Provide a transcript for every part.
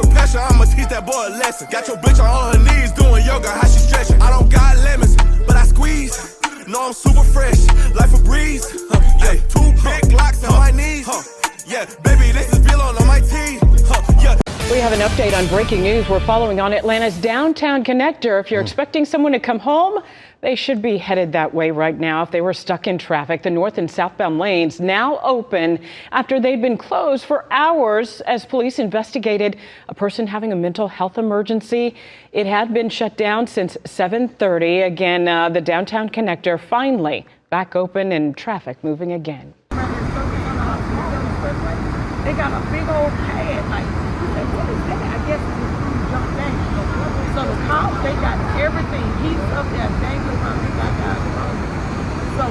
some pressure, I'ma teach that boy a lesson. Got your bitch on her knees doing yoga, how she stretching. I don't got lemons, but I squeeze. No, I'm super fresh, life a breeze. Yeah, 2 big locks on my knees. Yeah, baby, this is Bill on my teeth. Yeah. We have an update on breaking news. We're following on Atlanta's downtown connector. If you're expecting someone to come home, they should be headed that way right now. If they were stuck in traffic, the north and southbound lanes now open after they'd been closed for hours as police investigated a person having a mental health emergency. It had been shut down since 7:30. Again, the downtown connector finally back open and traffic moving again. They got a big old pad, like, what is that? I guess it's a jump down. So the cops, they got everything. He's up there dangling from me. So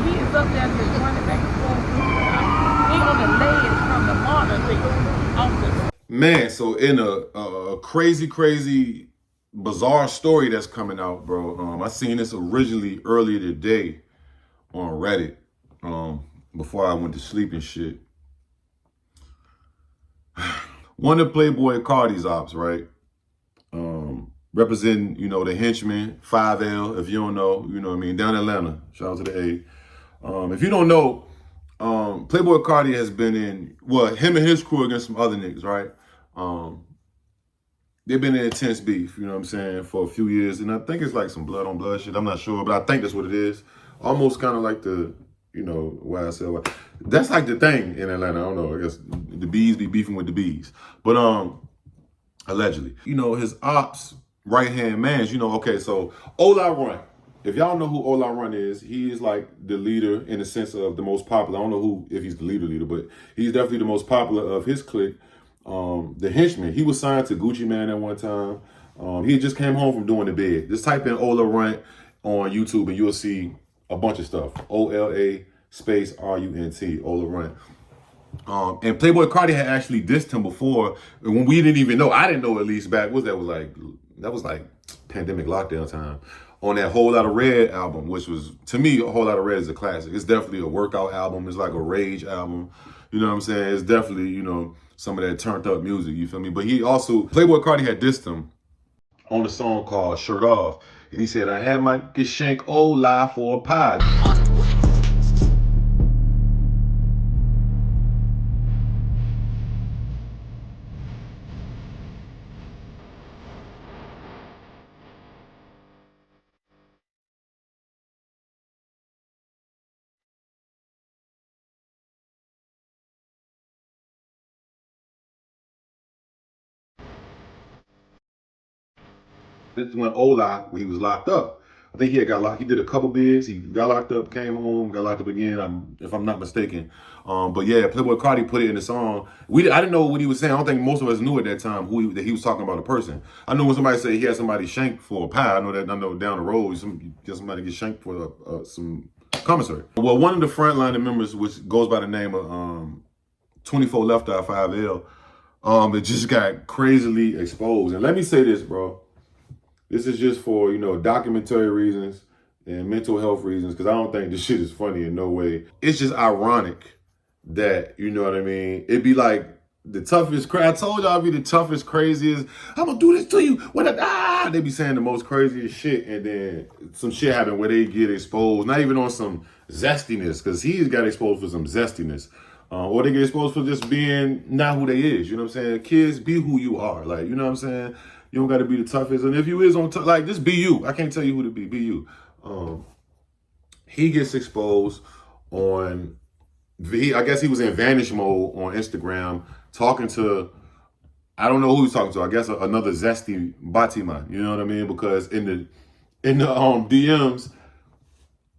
he is up there just running back and forth. He on the ledge from the monitor off the. Man, so in a crazy, bizarre story that's coming out, bro. I seen this originally earlier today on Reddit, before I went to sleep and shit. One of Playboy Carti's ops, right? Representing, the henchman, 5L, if you don't know, you know what I mean, down in Atlanta. Shout out to the A. If you don't know, Playboy Carti has been in, him and his crew against some other niggas, right? They've been in intense beef, you know what I'm saying, for a few years. And I think it's like some blood on blood shit. I'm not sure, but I think that's what it is. Almost kind of like the, why I said, that's like the thing in Atlanta. I don't know. I guess the bees be beefing with the bees. But allegedly. His ops right-hand mans, okay, so Ola Run. If y'all know who Ola Run is, he is like the leader in the sense of the most popular. I don't know if he's the leader, but he's definitely the most popular of his clique. The henchman. He was signed to Gucci Mane at one time. He just came home from doing the bid. Just type in Ola Run on YouTube and you'll see a bunch of stuff. OLA space RUNT, Ola Run. And Playboy Carti had actually dissed him before when we didn't even know. I didn't know, at least back. That was like pandemic lockdown time. On that Whole Lotta Red album, which was, to me, A Whole Lotta Red is a classic. It's definitely a workout album. It's like a rage album. You know what I'm saying? It's definitely, some of that turned up music, you feel me? But he also, Playboy Carti had dissed him on the song called Shirt Off. And he said, I had my shank Ola for a pod. This is when Ola, when he was locked up. I think he had got locked. He did a couple bids. He got locked up, came home, got locked up again, if I'm not mistaken. But yeah, Playboy Carti put it in the song. I didn't know what he was saying. I don't think most of us knew at that time that he was talking about a person. I know when somebody said he had somebody shanked for a pie. I know down the road, somebody get shanked for some commissary. Well, one of the frontline members, which goes by the name of 24 Left Eye 5L, it just got crazily exposed. And let me say this, bro. This is just for, documentary reasons and mental health reasons, because I don't think this shit is funny in no way. It's just ironic that, you know what I mean? It'd be like the toughest, I told y'all I'd be the toughest, craziest, I'm gonna do this to you. They be saying the most craziest shit, and then some shit happen where they get exposed, not even on some zestiness, because he's got exposed for some zestiness. Or they get exposed for just being not who they is, you know what I'm saying? Kids, be who you are, like, you know what I'm saying? You don't got to be the toughest. And if you is on top, just be you. I can't tell you who to be. Be you. He gets exposed on, I guess he was in vanish mode on Instagram talking to, I don't know who he's talking to. I guess another zesty Batima. You know what I mean? Because in the DMs,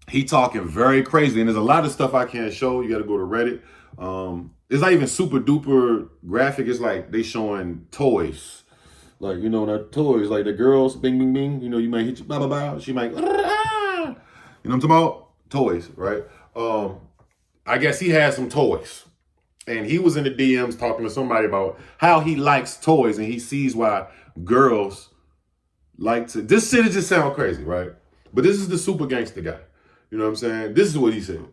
he talking very crazy. And there's a lot of stuff I can't show. You got to go to Reddit. It's not even super duper graphic. It's like they showing toys. Like, the toys, like the girls, bing, bing, bing, you might hit you, blah, blah, blah. She might, you know what I'm talking about? Toys, right? I guess he had some toys. And he was in the DMs talking to somebody about how he likes toys and he sees why girls like to, this shit just sound crazy, right? But this is the super gangster guy. You know what I'm saying? This is what he said.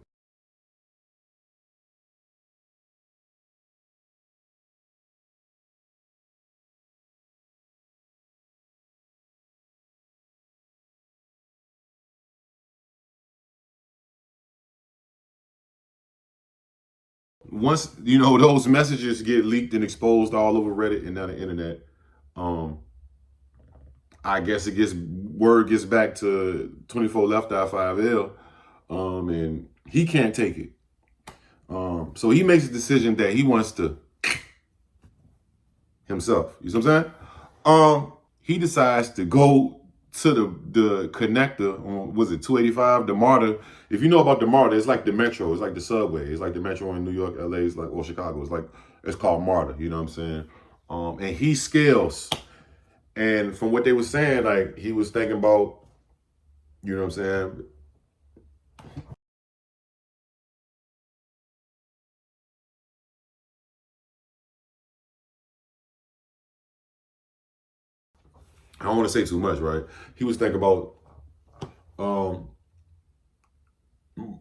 once, you know, those messages get leaked and exposed all over Reddit and now the internet, I guess word gets back to 24 Left Eye 5L, and he can't take it. So he makes a decision that he wants to himself. You see what I'm saying? He decides to go to the connector on, was it 285, the MARTA. If you know about the MARTA, it's like the metro, it's like the subway, it's like the metro in New York, LA, it's like, or Chicago, it's called MARTA, you know what I'm saying? And he scales. And from what they were saying, like, he was thinking about, you know what I'm saying? I don't want to say too much, right? He was thinking about,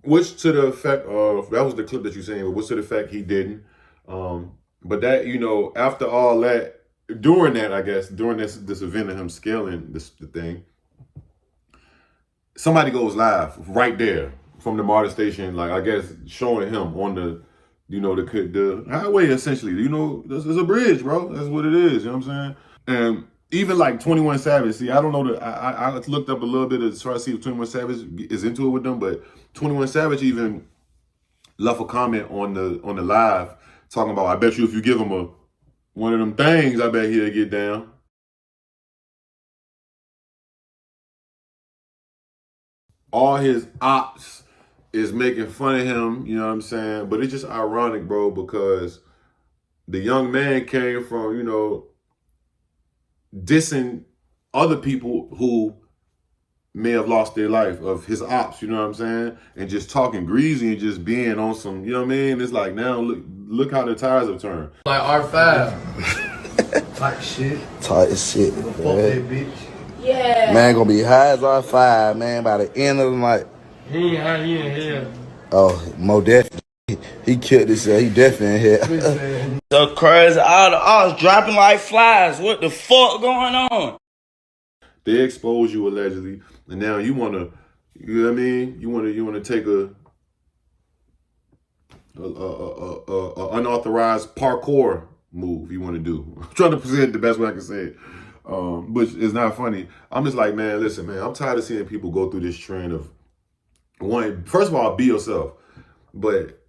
which to the effect of, that was the clip that you're saying, but which to the effect he didn't. But that, you know, after all that, during that, I guess, during this event of him scaling the thing, somebody goes live right there from the MARTA station, like, I guess, showing him on the, you know, the highway, essentially. You know, this is a bridge, bro. That's what it is, you know what I'm saying? And even like 21 Savage, see, I don't know that, I looked up a little bit to try to see if 21 Savage is into it with them, but 21 Savage even left a comment on the live talking about, I bet you if you give him one of them things, I bet he'll get down. All his ops is making fun of him, you know what I'm saying? But it's just ironic, bro, because the young man came from, you know, dissing other people who may have lost their life, of his ops, you know what I'm saying? And just talking greasy and just being on some, you know what I mean? It's like, now look how the tires have turned. Like R5. Like shit. Tight as shit, Fuck man. that bitch. Yeah. Man gonna be high as R5, man, by the end of the night. He ain't high, he in hell. Oh, Mo definitely. He killed himself. He definitely in here. So crazy. All the odds dropping like flies. What the fuck going on? They expose you allegedly, and now you want to, you know what I mean? You want to take a unauthorized parkour move. You want to do. I'm trying to present it the best way I can say it, but it's not funny. I'm just like, man, listen, man. I'm tired of seeing people go through this trend of, one, first of all, be yourself, but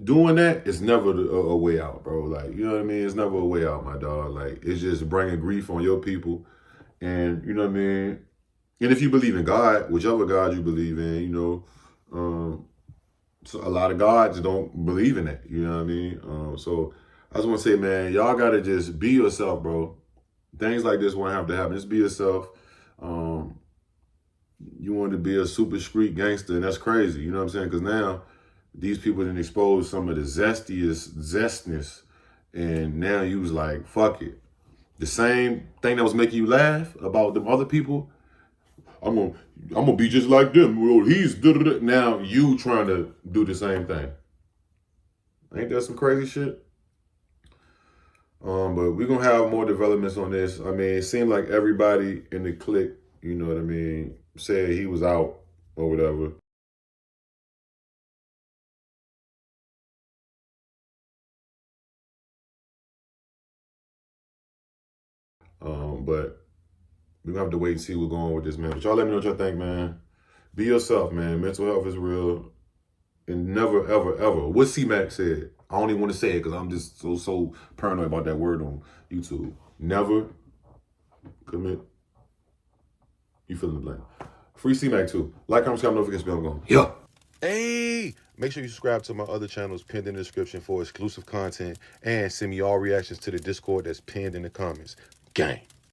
doing that is never a way out, bro. Like, you know what I mean? It's never a way out, my dog. Like, it's just bringing grief on your people. And, you know what I mean? And if you believe in God, whichever God you believe in, you know, so a lot of gods don't believe in that, you know what I mean? So I just want to say, man, y'all got to just be yourself, bro. Things like this won't have to happen. Just be yourself. You want to be a super street gangster, and that's crazy, you know what I'm saying? Because now these people didn't expose some of the zestness, and now you was like, fuck it. The same thing that was making you laugh about them other people, I'm gonna be just like them. Well, he's now you trying to do the same thing. Ain't that some crazy shit? But we're gonna have more developments on this. I mean, it seemed like everybody in the clique, you know what I mean, said he was out or whatever. But we're gonna have to wait and see what's going on with this, man. But y'all let me know what y'all think, man. Be yourself, man. Mental health is real. And never, ever, ever. What C-Mac said. I don't even want to say it because I'm just so paranoid about that word on YouTube. Never commit. You fill in the blank. Free C-Mac too. Like, comment, subscribe, notification bell going. Yeah. Hey, make sure you subscribe to my other channels pinned in the description for exclusive content, and send me all reactions to the Discord that's pinned in the comments. Gang.